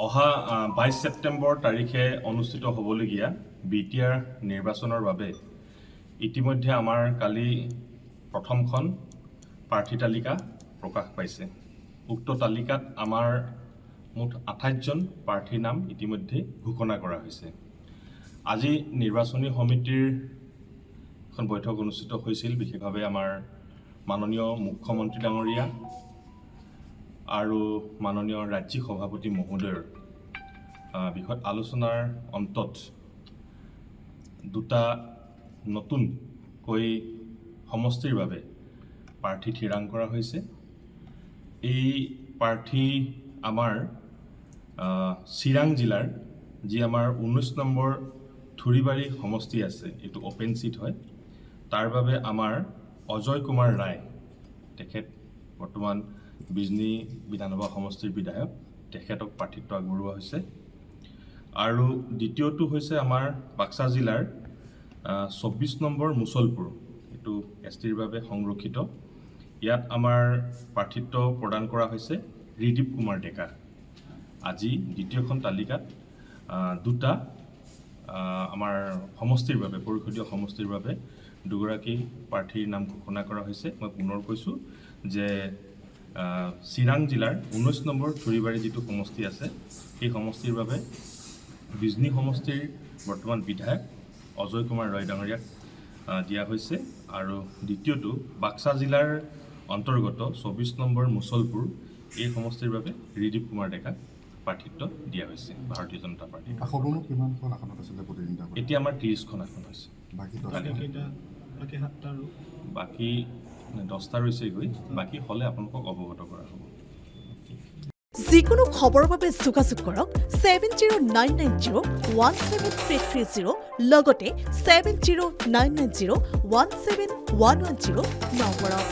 অহা 22 ছেপ্টেম্বৰ তাৰিখে অনুষ্ঠিত হ'বলগীয়া বিটিআৰ নিৰ্বাচনৰ বাবে ইতিমধ্যে আমাৰ কালি প্ৰথমখন প্ৰাৰ্থী তালিকা প্ৰকাশ পাইছে। উক্ত তালিকাত আমাৰ মুঠ 28জন প্ৰাৰ্থীৰ নাম ইতিমধ্যে ঘোষণা কৰা হৈছে। আজি নিৰ্বাচনী সমিতিৰ এখন বৈঠক অনুষ্ঠিত হৈছিল, বিশেষভাৱে আমাৰ মাননীয় মুখ্যমন্ত্ৰী ডাঙৰীয়া আৰু মাননীয় ৰাজ্যিক সভাপতি মহোদয়ৰ বিষয়ত আলোচনাৰ অন্তত দুটা নতুনকৈ সমষ্টিৰ বাবে প্ৰাৰ্থী থিৰাং কৰা হৈছে। এই প্ৰাৰ্থী আমাৰ চিৰাং জিলাৰ যি আমাৰ 19 নম্বৰ থুৰিবাৰী সমষ্টি আছে, এইটো অপেন চিট হয়, তাৰ বাবে আমাৰ অজয় কুমাৰ ৰায়, তেখেত বৰ্তমান বিজনী বিধানসভা সমষ্টিৰ বিধায়ক, তেখেতক প্ৰাৰ্থিত্ব আগবঢ়োৱা হৈছে। আৰু দ্বিতীয়টো হৈছে আমাৰ বাক্সা জিলাৰ 24 নম্বৰ মুছলপুৰ, এইটো এছটিৰ বাবে সংৰক্ষিত। ইয়াত আমাৰ প্ৰাৰ্থিত্ব প্ৰদান কৰা হৈছে ৰিদীপ কুমাৰ ডেকা। আজি দ্বিতীয়খন তালিকাত দুটা আমাৰ সমষ্টিৰ বাবে, পৰিষদীয় সমষ্টিৰ বাবে দুগৰাকী প্ৰাৰ্থীৰ নাম ঘোষণা কৰা হৈছে। মই পুনৰ কৈছোঁ যে চিৰাং জিলাৰ 19 নম্বৰ থুৰিবাৰী যিটো সমষ্টি আছে, সেই সমষ্টিৰ বাবে বিজনী সমষ্টিৰ বৰ্তমান বিধায়ক অজয় কুমাৰ ৰয় ডাঙৰীয়াক দিয়া হৈছে। আৰু দ্বিতীয়টো বাক্সা জিলাৰ অন্তৰ্গত 24 নম্বৰ মুছলপুৰ, এই সমষ্টিৰ বাবে ৰিদীপ কুমাৰ ডেকাক প্ৰাৰ্থিত্ব দিয়া হৈছে ভাৰতীয় জনতা পাৰ্টীৰ। এতিয়া আমাৰ 30খন আসন হৈছে, বাকী 10টা ৰৈছেগৈ, বাকী হ'লে আপোনালোকক অৱগত কৰা হ'ব। যিকোনো খবৰৰ বাবে যোগাযোগ কৰক 7099017330 লগতে 7099017110 নম্বৰত।